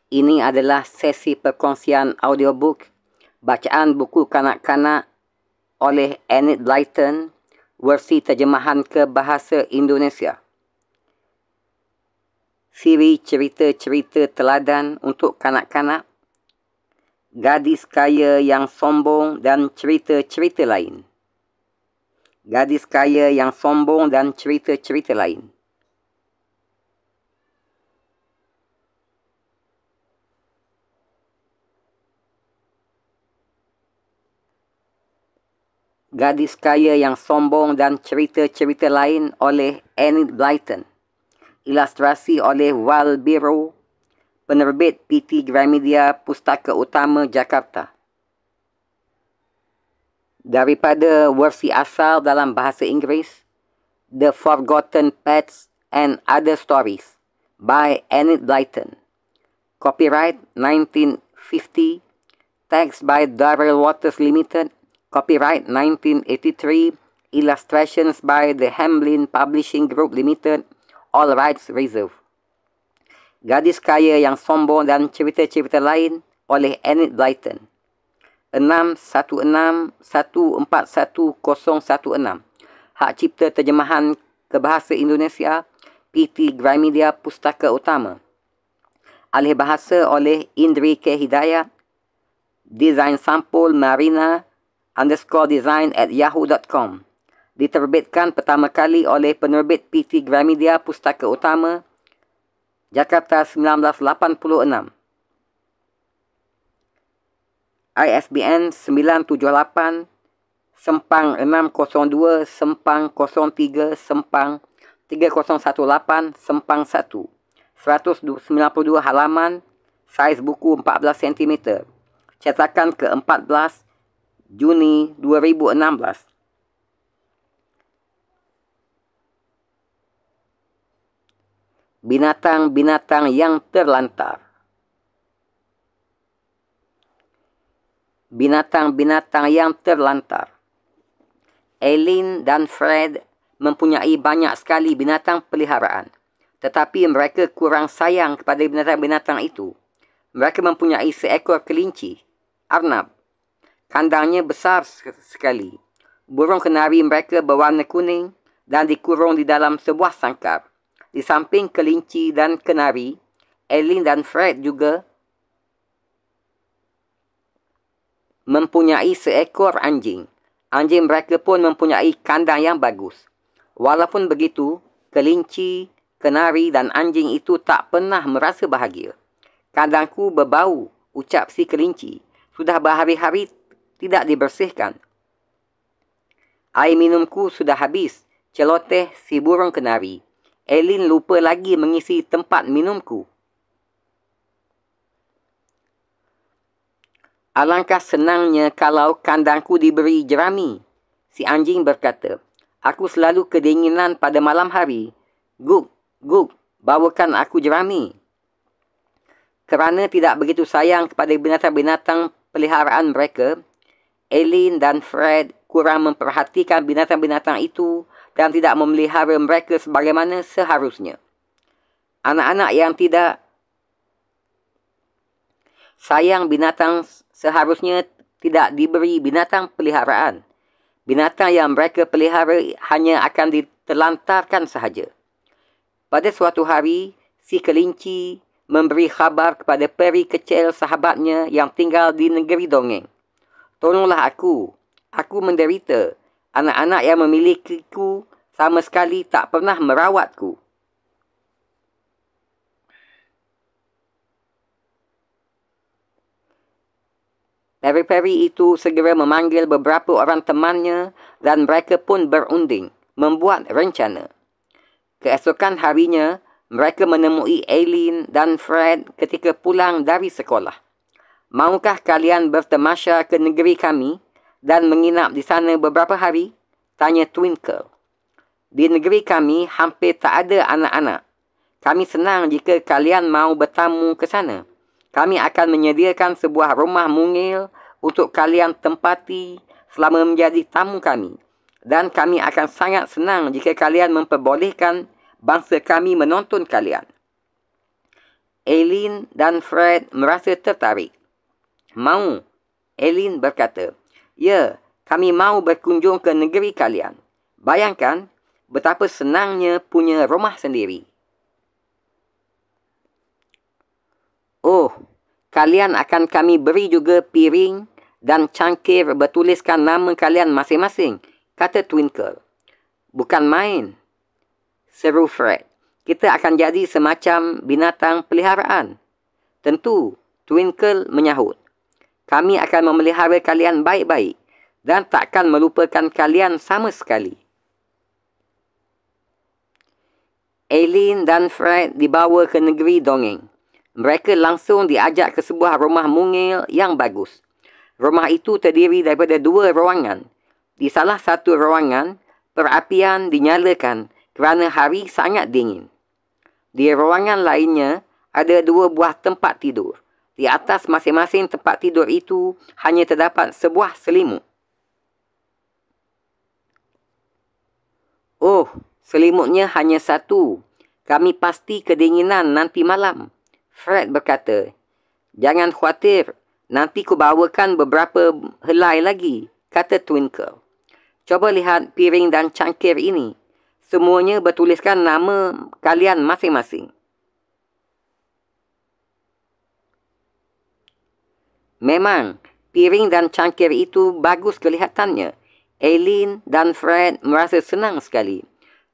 Ini adalah sesi perkongsian audiobook bacaan buku kanak-kanak oleh Enid Blyton, versi terjemahan ke bahasa Indonesia. Siri cerita-cerita teladan untuk kanak-kanak, gadis kaya yang sombong dan cerita-cerita lain. Gadis kaya yang sombong dan cerita-cerita lain. Gadis kaya yang sombong dan cerita-cerita lain oleh Enid Blyton. Ilustrasi oleh Val Biro, penerbit PT Gramedia Pustaka Utama Jakarta. Daripada versi asal dalam bahasa Inggeris, The Forgotten Pets and Other Stories by Enid Blyton. Copyright 1950. Text by Darrell Waters Limited. Copyright 1983. Illustrations by the Hamblin Publishing Group Limited. All rights reserved. Gadis Kaya yang Sombong dan cerita-cerita lain oleh Enid Blyton. 616141016. Hak cipta terjemahan ke bahasa Indonesia PT Gramedia Pustaka Utama. Alih bahasa oleh Indri K. Hidayat. Design sampul marina_design@yahoo.com. Diterbitkan pertama kali oleh penerbit PT Gramedia Pustaka Utama, Jakarta 1986. ISBN 978-602-03-3018-1, 192 halaman, saiz buku 14 cm. Cetakan ke-14, Juni 2016. Binatang-binatang yang terlantar. Binatang-binatang yang terlantar. Eileen dan Fred mempunyai banyak sekali binatang peliharaan, tetapi mereka kurang sayang kepada binatang-binatang itu. Mereka mempunyai seekor kelinci, Arnab. Kandangnya besar sekali. Burung kenari mereka berwarna kuning dan dikurung di dalam sebuah sangkar. Di samping kelinci dan kenari, Eileen dan Fred juga mempunyai seekor anjing. Anjing mereka pun mempunyai kandang yang bagus. Walaupun begitu, kelinci, kenari dan anjing itu tak pernah merasa bahagia. Kandangku berbau, ucap si kelinci. Sudah berhari-hari tidak dibersihkan. Air minumku sudah habis, celoteh si burung kenari. Eileen lupa lagi mengisi tempat minumku. Alangkah senangnya kalau kandangku diberi jerami, si anjing berkata. Aku selalu kedinginan pada malam hari. Gug, gug, bawakan aku jerami. Kerana tidak begitu sayang kepada binatang-binatang peliharaan mereka, Eileen dan Fred kurang memperhatikan binatang-binatang itu dan tidak memelihara mereka sebagaimana seharusnya. Anak-anak yang tidak sayang binatang seharusnya tidak diberi binatang peliharaan. Binatang yang mereka pelihara hanya akan ditelantarkan sahaja. Pada suatu hari, si kelinci memberi khabar kepada peri kecil sahabatnya yang tinggal di negeri dongeng. Tolonglah aku. Aku menderita. Anak-anak yang memilikiku sama sekali tak pernah merawatku. Peri-peri itu segera memanggil beberapa orang temannya dan mereka pun berunding, membuat rencana. Keesokan harinya, mereka menemui Eileen dan Fred ketika pulang dari sekolah. Maukah kalian bertemasya ke negeri kami dan menginap di sana beberapa hari? Tanya Twinkle. Di negeri kami hampir tak ada anak-anak. Kami senang jika kalian mau bertamu ke sana. Kami akan menyediakan sebuah rumah mungil untuk kalian tempati selama menjadi tamu kami. Dan kami akan sangat senang jika kalian memperbolehkan bangsa kami menonton kalian. Aileen dan Fred merasa tertarik. Mau? Aileen berkata, ya, kami mau berkunjung ke negeri kalian. Bayangkan betapa senangnya punya rumah sendiri. Oh, kalian akan kami beri juga piring dan cangkir bertuliskan nama kalian masing-masing, kata Twinkle. Bukan main, seru Fred. Kita akan jadi semacam binatang peliharaan. Tentu, Twinkle menyahut. Kami akan memelihara kalian baik-baik dan takkan melupakan kalian sama sekali. Aileen dan Fred dibawa ke negeri dongeng. Mereka langsung diajak ke sebuah rumah mungil yang bagus. Rumah itu terdiri daripada 2 ruangan. Di salah satu ruangan, perapian dinyalakan kerana hari sangat dingin. Di ruangan lainnya, ada 2 buah tempat tidur. Di atas masing-masing tempat tidur itu hanya terdapat sebuah selimut. Oh, selimutnya hanya satu. Kami pasti kedinginan nanti malam, Fred berkata. Jangan khawatir, nanti ku bawakan beberapa helai lagi, kata Twinkle. Coba lihat piring dan cangkir ini. Semuanya bertuliskan nama kalian masing-masing. Memang, piring dan cangkir itu bagus kelihatannya. Aileen dan Fred merasa senang sekali.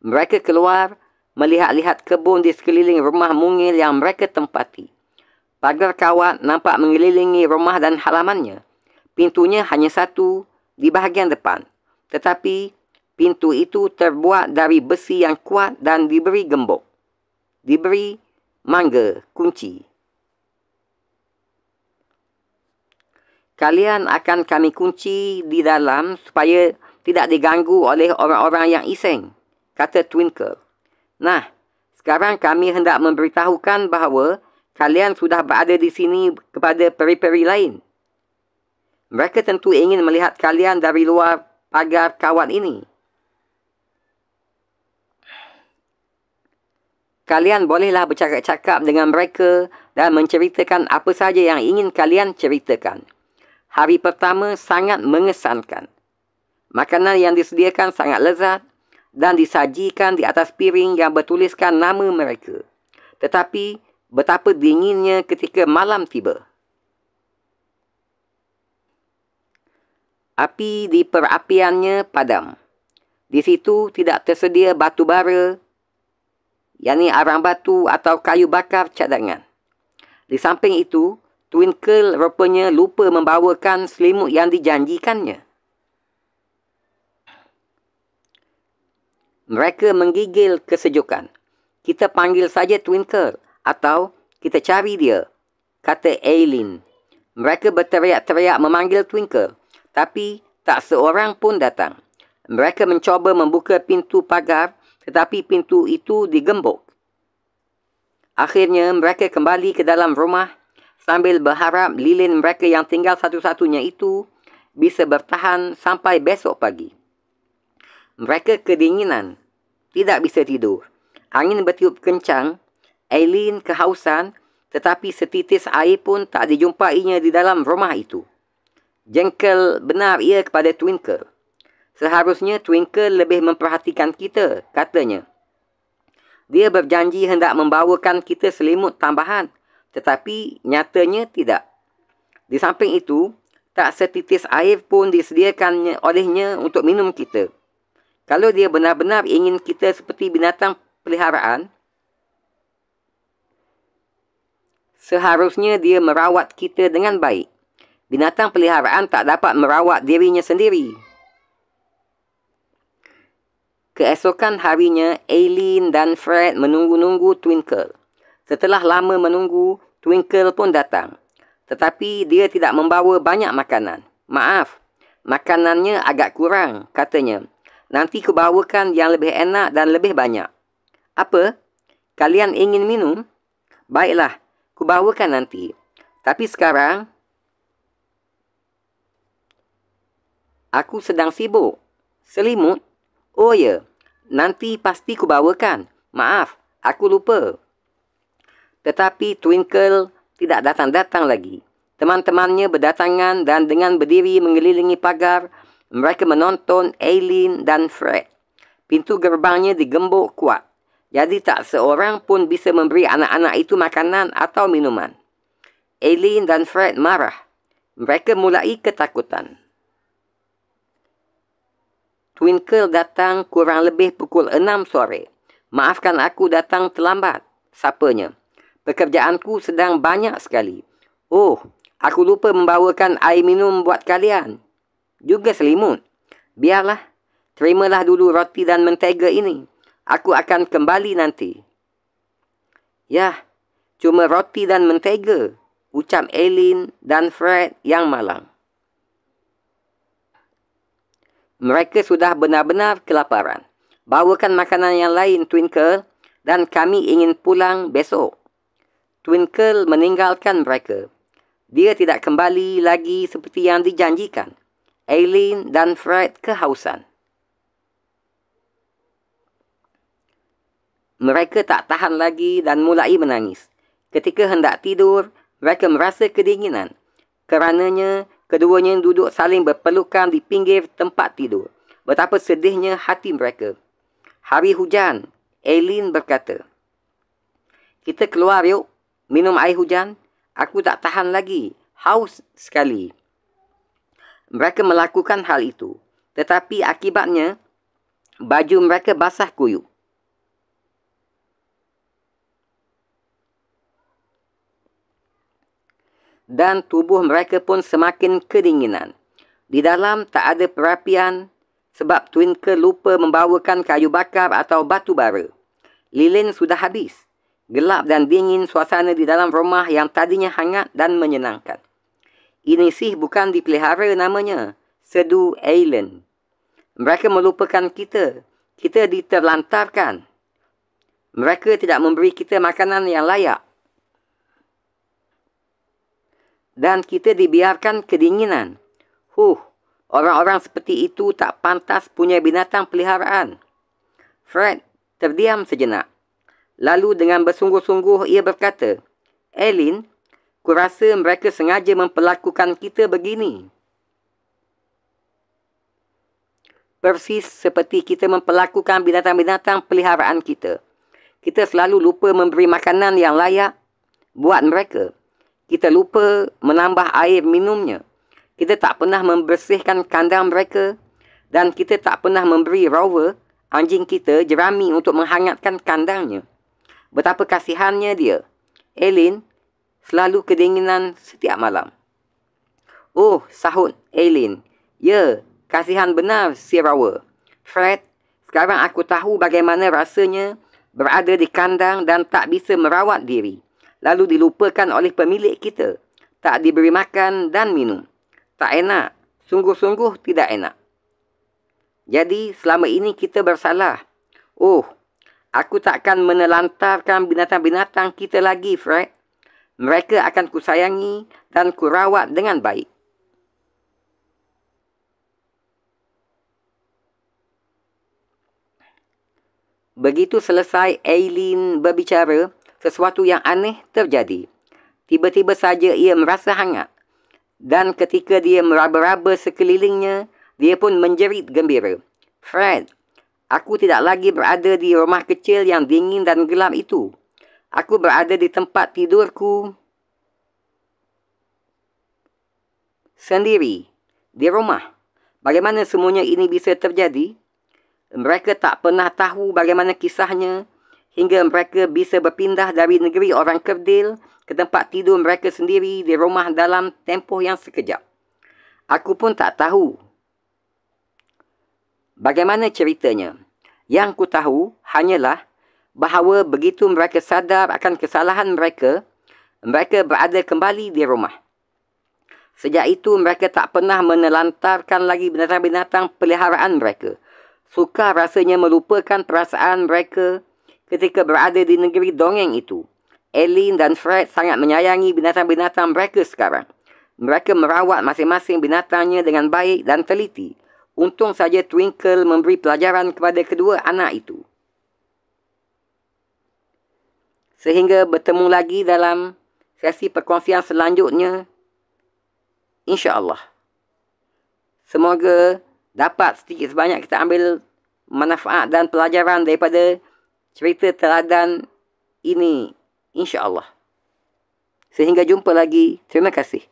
Mereka keluar, melihat-lihat kebun di sekeliling rumah mungil yang mereka tempati. Pagar kawat nampak mengelilingi rumah dan halamannya. Pintunya hanya satu di bahagian depan. Tetapi, pintu itu terbuat dari besi yang kuat dan diberi gembok. Diberi mangga kunci. Kalian akan kami kunci di dalam supaya tidak diganggu oleh orang-orang yang iseng, kata Twinkle. Nah, sekarang kami hendak memberitahukan bahawa kalian sudah berada di sini kepada peri-peri lain. Mereka tentu ingin melihat kalian dari luar pagar kawat ini. Kalian bolehlah bercakap-cakap dengan mereka dan menceritakan apa saja yang ingin kalian ceritakan. Hari pertama sangat mengesankan. Makanan yang disediakan sangat lezat dan disajikan di atas piring yang bertuliskan nama mereka. Tetapi, betapa dinginnya ketika malam tiba. Api di perapiannya padam. Di situ tidak tersedia batu bara, yakni arang batu atau kayu bakar cadangan. Di samping itu, Twinkle rupanya lupa membawakan selimut yang dijanjikannya. Mereka menggigil kesejukan. Kita panggil saja Twinkle atau kita cari dia, kata Aileen. Mereka berteriak-teriak memanggil Twinkle, tapi tak seorang pun datang. Mereka mencuba membuka pintu pagar, tetapi pintu itu digembok. Akhirnya mereka kembali ke dalam rumah sambil berharap lilin mereka yang tinggal satu-satunya itu bisa bertahan sampai besok pagi. Mereka kedinginan, tidak bisa tidur. Angin bertiup kencang, Aileen kehausan, tetapi setitis air pun tak dijumpainya di dalam rumah itu. Jengkel benar ia kepada Twinkle. Seharusnya Twinkle lebih memperhatikan kita, katanya. Dia berjanji hendak membawakan kita selimut tambahan, tetapi nyatanya tidak. Di samping itu, tak setitis air pun disediakan olehnya untuk minum kita. Kalau dia benar-benar ingin kita seperti binatang peliharaan, seharusnya dia merawat kita dengan baik. Binatang peliharaan tak dapat merawat dirinya sendiri. Keesokan harinya, Aileen dan Fred menunggu-nunggu Twinkle. Setelah lama menunggu, Twinkle pun datang. Tetapi dia tidak membawa banyak makanan. Maaf, makanannya agak kurang, katanya. Nanti ku bawakan yang lebih enak dan lebih banyak. Apa? Kalian ingin minum? Baiklah, ku bawakan nanti. Tapi sekarang, aku sedang sibuk. Selimut? Oh ya, nanti pasti ku bawakan. Maaf, aku lupa. Tetapi Twinkle tidak datang-datang lagi. Teman-temannya berdatangan dan dengan berdiri mengelilingi pagar, mereka menonton Aileen dan Fred. Pintu gerbangnya digembok kuat. Jadi tak seorang pun bisa memberi anak-anak itu makanan atau minuman. Aileen dan Fred marah. Mereka mulai ketakutan. Twinkle datang kurang lebih pukul 6 sore. Maafkan aku datang terlambat, sapanya. Pekerjaanku sedang banyak sekali. Oh, aku lupa membawakan air minum buat kalian. Juga selimut. Biarlah, terimalah dulu roti dan mentega ini. Aku akan kembali nanti. Yah, cuma roti dan mentega, ucap Aileen dan Fred yang malang. Mereka sudah benar-benar kelaparan. Bawakan makanan yang lain, Twinkle, dan kami ingin pulang besok. Twinkle meninggalkan mereka. Dia tidak kembali lagi seperti yang dijanjikan. Aileen dan Fred kehausan. Mereka tak tahan lagi dan mulai menangis. Ketika hendak tidur, mereka merasa kedinginan. Kerananya, keduanya duduk saling berpelukan di pinggir tempat tidur. Betapa sedihnya hati mereka. Hari hujan, Aileen berkata. Kita keluar yuk, minum air hujan. Aku tak tahan lagi, haus sekali. Mereka melakukan hal itu. Tetapi akibatnya, baju mereka basah kuyup. Dan tubuh mereka pun semakin kedinginan. Di dalam tak ada perapian sebab Twinkle lupa membawakan kayu bakar atau batu bara. Lilin sudah habis. Gelap dan dingin suasana di dalam rumah yang tadinya hangat dan menyenangkan. Ini sih bukan dipelihara namanya, sedu Aileen. Mereka melupakan kita. Kita diterlantarkan. Mereka tidak memberi kita makanan yang layak. Dan kita dibiarkan kedinginan. Orang-orang seperti itu tak pantas punya binatang peliharaan. Fred terdiam sejenak. Lalu dengan bersungguh-sungguh ia berkata, Aileen, kurasa mereka sengaja memperlakukan kita begini. Persis seperti kita memperlakukan binatang-binatang peliharaan kita. Kita selalu lupa memberi makanan yang layak buat mereka. Kita lupa menambah air minumnya. Kita tak pernah membersihkan kandang mereka. Dan kita tak pernah memberi Rover, anjing kita, jerami untuk menghangatkan kandangnya. Betapa kasihannya dia. Aileen selalu kedinginan setiap malam. Oh, sahut Aileen. Ya, kasihan benar si Rover. Fred, sekarang aku tahu bagaimana rasanya berada di kandang dan tak bisa merawat diri. Lalu dilupakan oleh pemilik kita. Tak diberi makan dan minum. Tak enak. Sungguh-sungguh tidak enak. Jadi selama ini kita bersalah. Oh, aku takkan menelantarkan binatang-binatang kita lagi, Fred. Mereka akan kusayangi dan kurawat dengan baik. Begitu selesai Aileen berbicara, sesuatu yang aneh terjadi. Tiba-tiba saja ia merasa hangat. Dan ketika dia meraba-raba sekelilingnya, dia pun menjerit gembira. Fred, aku tidak lagi berada di rumah kecil yang dingin dan gelap itu. Aku berada di tempat tidurku sendiri, di rumah. Bagaimana semuanya ini bisa terjadi? Mereka tak pernah tahu bagaimana kisahnya, hingga mereka bisa berpindah dari negeri orang kerdil ke tempat tidur mereka sendiri di rumah dalam tempoh yang sekejap. Aku pun tak tahu bagaimana ceritanya. Yang ku tahu hanyalah bahawa begitu mereka sadar akan kesalahan mereka, mereka berada kembali di rumah. Sejak itu mereka tak pernah menelantarkan lagi binatang-binatang peliharaan mereka. Sukar rasanya melupakan perasaan mereka ketika berada di negeri dongeng itu. Aileen dan Fred sangat menyayangi binatang-binatang mereka sekarang. Mereka merawat masing-masing binatangnya dengan baik dan teliti. Untung saja Twinkle memberi pelajaran kepada kedua anak itu. Sehingga bertemu lagi dalam sesi perkongsian selanjutnya, insya-Allah. Semoga dapat sedikit sebanyak kita ambil manfaat dan pelajaran daripada cerita teladan ini, insya-Allah. Sehingga jumpa lagi. Terima kasih.